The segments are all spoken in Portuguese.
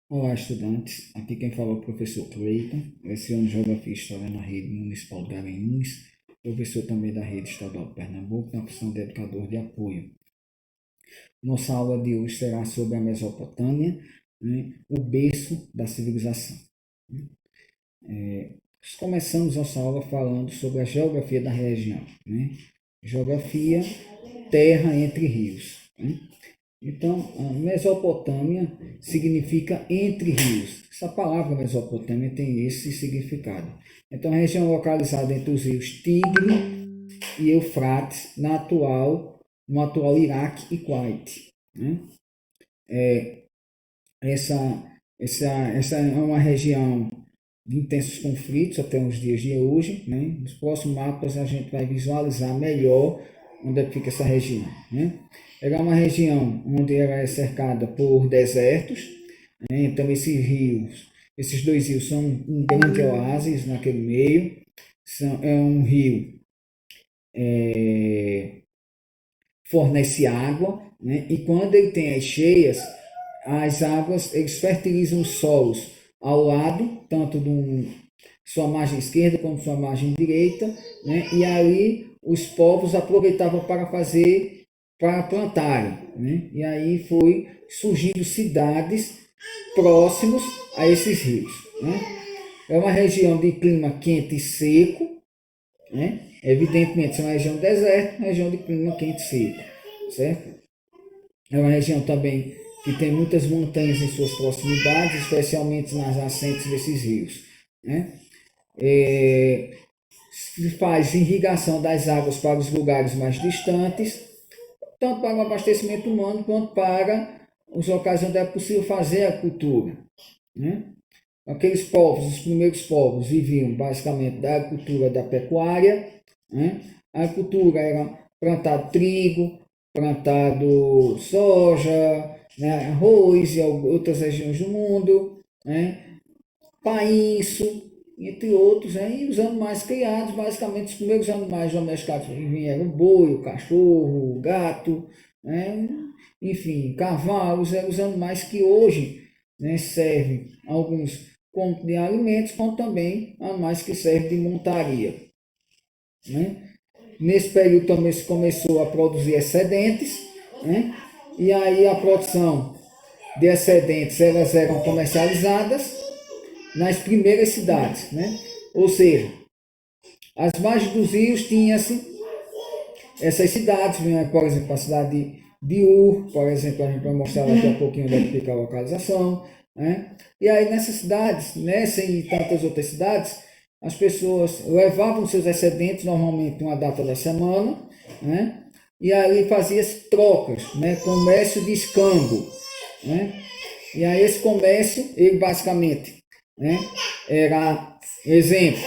Olá, estudantes. Aqui quem fala é o professor Cleiton, leciono Geografia e História na Rede Municipal de Garanhuns, professor também da Rede Estadual de Pernambuco, na função de educador de apoio. Nossa aula de hoje será sobre a Mesopotâmia, né, o berço da civilização. Começamos nossa aula falando sobre a geografia da região. Geografia, terra entre rios. Então, a Mesopotâmia significa entre rios. Essa palavra Mesopotâmia tem esse significado. Então, a região localizada entre os rios Tigre e Eufrates, no atual Iraque e Kuwait. Essa é uma região de intensos conflitos até os dias de hoje. Nos próximos mapas a gente vai visualizar melhor onde é que fica essa região. Ela é uma região onde ela é cercada por desertos. Então esses dois rios são um grande oásis naquele meio. É um rio fornece água, e quando ele tem as cheias, as águas eles fertilizam os solos ao lado, tanto de sua margem esquerda como sua margem direita, e aí os povos aproveitavam para plantarem, e aí foi surgindo cidades próximos a esses rios. É uma região de clima quente e seco, evidentemente, é uma região deserta, região de clima quente e seco, certo? É uma região também que tem muitas montanhas em suas proximidades, especialmente nas nascentes desses rios. Se faz irrigação das águas para os lugares mais distantes, tanto para o abastecimento humano quanto para os locais onde é possível fazer a cultura. Aqueles povos, os primeiros povos, viviam basicamente da agricultura da pecuária. A agricultura era plantado trigo, plantado soja, arroz e outras regiões do mundo, painço, entre outros, e os animais criados, basicamente os primeiros animais domesticados vieram o boi, o cachorro, o gato, enfim, cavalos, eram os animais que hoje servem alguns como de alimentos, como também animais que servem de montaria. Nesse período também se começou a produzir excedentes, e aí a produção de excedentes elas eram comercializadas nas primeiras cidades, Ou seja, as margens dos rios tinham-se essas cidades, por exemplo, a cidade de Ur, por exemplo, a gente vai mostrar daqui a pouquinho onde fica a localização. E aí nessas cidades, nessa e tantas outras cidades, as pessoas levavam seus excedentes, normalmente uma data da semana, e aí fazia-se trocas, comércio de escambo. E aí esse comércio, ele basicamente era, exemplo,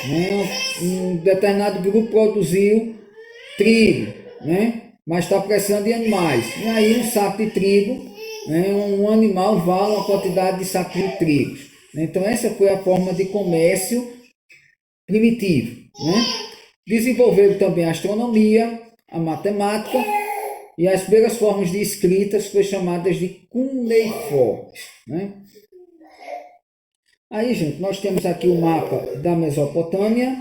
um determinado grupo produziu trigo, mas está precisando de animais. E aí um saco de trigo, um animal vale a quantidade de sacos de trigo. Então essa foi a forma de comércio primitivo. Desenvolveram também a astronomia, a matemática e as primeiras formas de escrita foram chamadas de cuneiformes. Aí, gente, nós temos aqui o mapa da Mesopotâmia,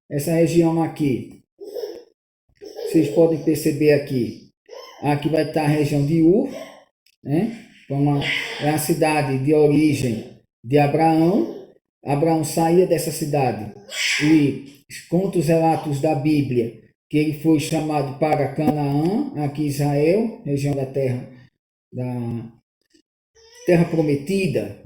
essa região aqui, vocês podem perceber aqui, aqui vai estar a região de Ur, é a cidade de origem de Abraão. Abraão saía dessa cidade e conta os relatos da Bíblia que ele foi chamado para Canaã, aqui Israel, região da terra prometida,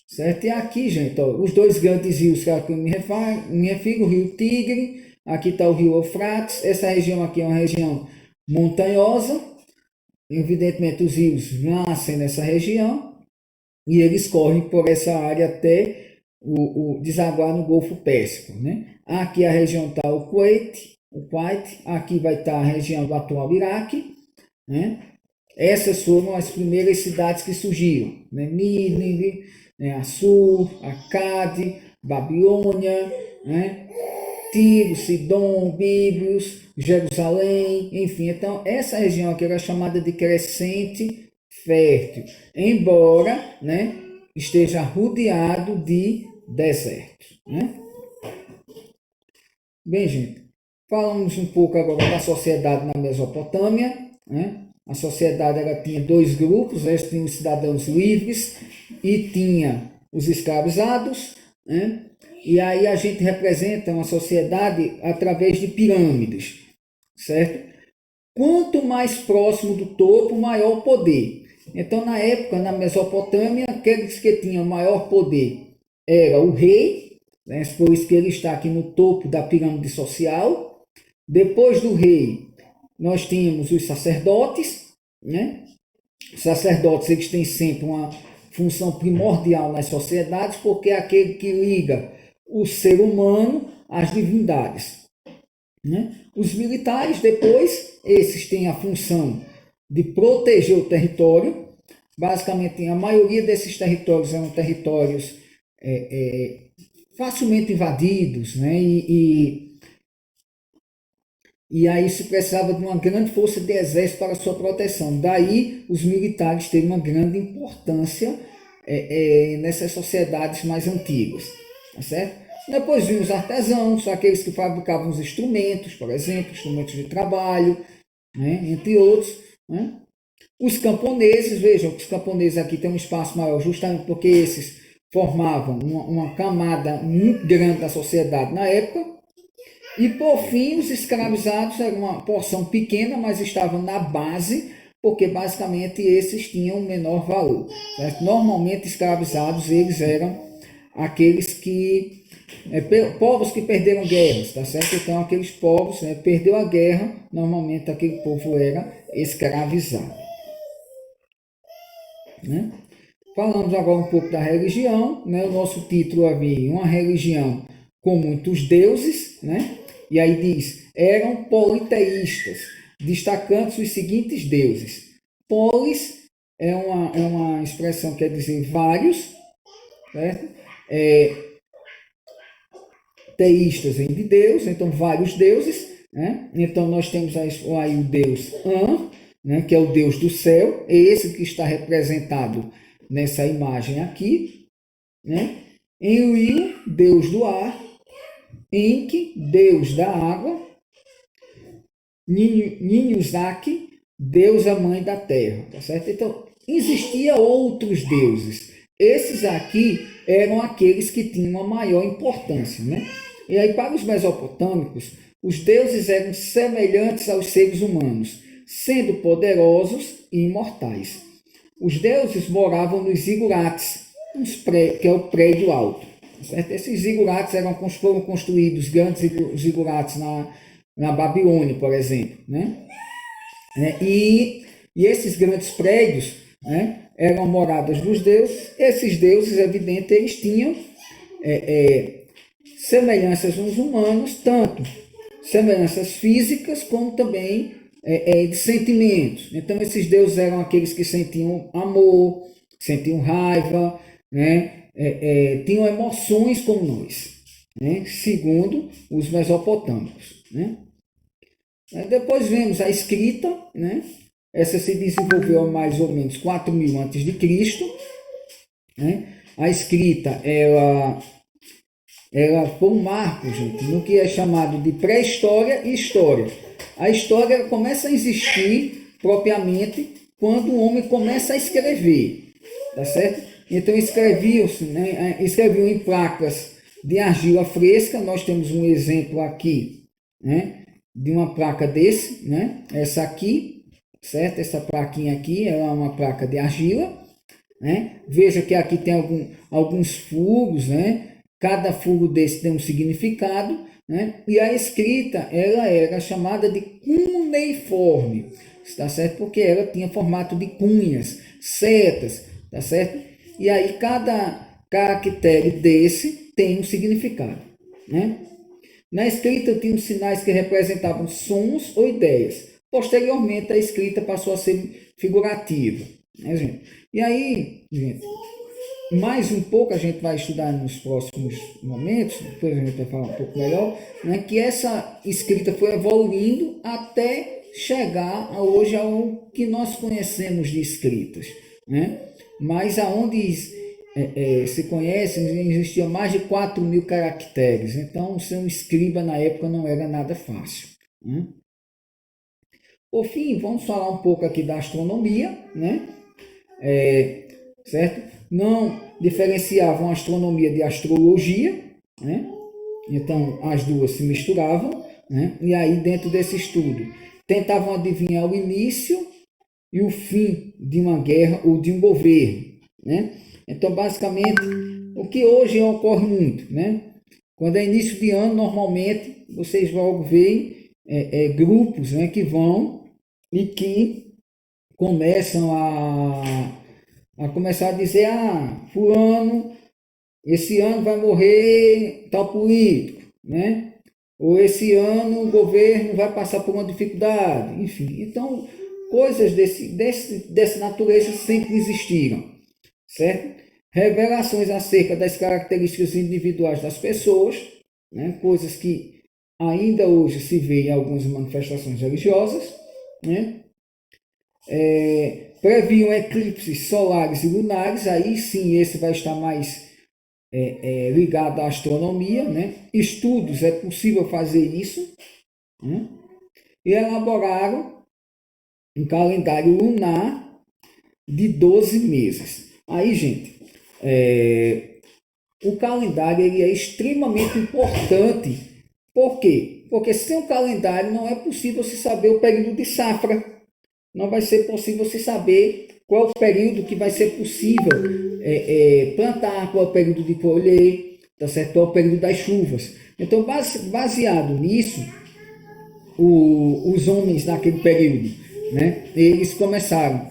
Certo? E aqui, gente, ó, os dois grandes rios que eu me refiro, o rio Tigre, aqui está o rio Eufrates, essa região aqui é uma região montanhosa, evidentemente os rios nascem nessa região e eles correm por essa área até desaguar no Golfo Pérsico. Aqui a região está o Kuwait, aqui vai estar a região do atual Iraque. Essas foram as primeiras cidades que surgiram. Nínive, Assur, Acade, Babilônia, Tiro, Sidom, Bíblios, Jerusalém, enfim. Então, essa região aqui era chamada de Crescente fértil, embora, né, esteja rodeado de desertos, né? Bem, gente, falamos um pouco agora da sociedade na Mesopotâmia, né? A sociedade ela tinha dois grupos, né? Tinha os cidadãos livres e tinha os escravizados, né? E aí a gente representa uma sociedade através de pirâmides, certo? Quanto mais próximo do topo, maior o poder. Então, na época, na Mesopotâmia, aqueles que tinham maior poder era o rei, né? Por isso que ele está aqui no topo da pirâmide social. Depois do rei, nós tínhamos os sacerdotes, né? Os sacerdotes eles têm sempre uma função primordial nas sociedades, porque é aquele que liga o ser humano às divindades, né? Os militares, depois, esses têm a função de proteger o território. Basicamente, a maioria desses territórios eram territórios facilmente invadidos, né? E aí se precisava de uma grande força de exército para sua proteção. Daí os militares terem uma grande importância nessas sociedades mais antigas, tá certo? Depois vinham os artesãos, aqueles que fabricavam os instrumentos, por exemplo, instrumentos de trabalho, né, entre outros, né? Os camponeses, vejam que os camponeses aqui têm um espaço maior, justamente porque esses formavam uma camada muito grande da sociedade na época. E, por fim, os escravizados eram uma porção pequena, mas estavam na base, porque basicamente esses tinham um menor valor, certo? Normalmente, escravizados, eles eram aqueles que povos que perderam guerras, tá certo? Então, aqueles povos, né, perdeu a guerra, normalmente aquele povo era escravizado, né? Falamos agora um pouco da religião, né? O nosso título havia uma religião com muitos deuses, né? E aí diz, eram politeístas, destacando os seguintes deuses. Polis é uma expressão que quer dizer vários, certo? Teístas vem de Deus, então vários deuses, né? Então nós temos aí o deus An, né? Que é o deus do céu, é esse que está representado nessa imagem aqui, né? Enlil, deus do ar, Enki, deus da água, Ninhursag, deusa mãe da terra, tá certo? Então, existiam outros deuses. Esses aqui eram aqueles que tinham uma maior importância, né? E aí, para os mesopotâmicos, os deuses eram semelhantes aos seres humanos, sendo poderosos e imortais. Os deuses moravam nos zigurates, que é o prédio alto. Certo? Esses zigurates foram construídos, grandes zigurates na Babilônia, por exemplo, né? E esses grandes prédios, né, eram moradas dos deuses. Esses deuses, evidente, eles tinham semelhanças nos humanos, tanto semelhanças físicas como também de sentimentos. Então, esses deuses eram aqueles que sentiam amor, sentiam raiva, né? Tinham emoções como nós, né? Segundo os mesopotâmicos, né? Depois vemos a escrita, né? Essa se desenvolveu há mais ou menos 4.000 a.C., né? A escrita, ela foi um marco, gente, no que é chamado de pré-história e história. A história começa a existir propriamente quando o homem começa a escrever, tá certo? Então escreviam-se, né? Escreviam em placas de argila fresca. Nós temos um exemplo aqui, né? De uma placa desse, né? Essa aqui, certo? Essa plaquinha aqui é uma placa de argila, né? Veja que aqui tem alguns furos, né? Cada furo desse tem um significado, né? E a escrita, ela era chamada de cuneiforme, está certo? Porque ela tinha formato de cunhas, setas, tá certo? E aí cada caractere desse tem um significado, né? Na escrita tinham sinais que representavam sons ou ideias. Posteriormente a escrita passou a ser figurativa, né, gente? E aí, gente, mais um pouco a gente vai estudar nos próximos momentos, depois a gente vai falar um pouco melhor, né, que essa escrita foi evoluindo até chegar hoje ao que nós conhecemos de escritas, né? Mas aonde se conhece, existia mais de 4.000 caracteres, então ser um escriba na época não era nada fácil, né? Por fim, vamos falar um pouco aqui da astronomia, né? Certo? Não diferenciavam a astronomia de astrologia, né? Então as duas se misturavam, né? E aí dentro desse estudo tentavam adivinhar o início e o fim de uma guerra ou de um governo, né? Então basicamente o que hoje ocorre muito, né? Quando é início de ano, normalmente vocês logo veem grupos, né, que vão e que começam a começar a dizer, fulano, esse ano vai morrer tal político, né? Ou esse ano o governo vai passar por uma dificuldade, enfim. Então, coisas dessa natureza sempre existiram, certo? Revelações acerca das características individuais das pessoas, né? Coisas que ainda hoje se vê em algumas manifestações religiosas, né? Previam eclipses solares e lunares, aí sim esse vai estar mais ligado à astronomia, né? Estudos, é possível fazer isso, né? E elaboraram um calendário lunar de 12 meses. Aí, gente, o calendário ele é extremamente importante. Por quê? Porque sem o calendário não é possível se saber o período de safra. Não vai ser possível se saber qual é o período que vai ser possível plantar, qual é o período de colher, tá certo? Qual é o período das chuvas. Então, baseado nisso, os homens naquele período, né, eles começaram,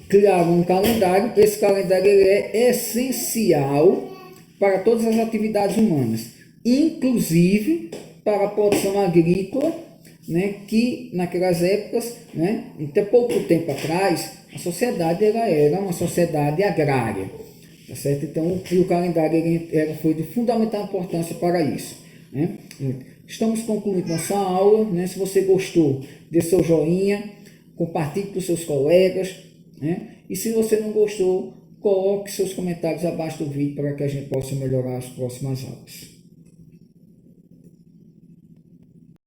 criaram um calendário. Esse calendário ele é essencial para todas as atividades humanas, inclusive para a produção agrícola, né, que naquelas épocas, né, até pouco tempo atrás, a sociedade era uma sociedade agrária, tá certo? Então, o calendário foi de fundamental importância para isso, né? Estamos concluindo nossa aula, né? Se você gostou, dê seu joinha, compartilhe com seus colegas, né? E se você não gostou, coloque seus comentários abaixo do vídeo para que a gente possa melhorar as próximas aulas.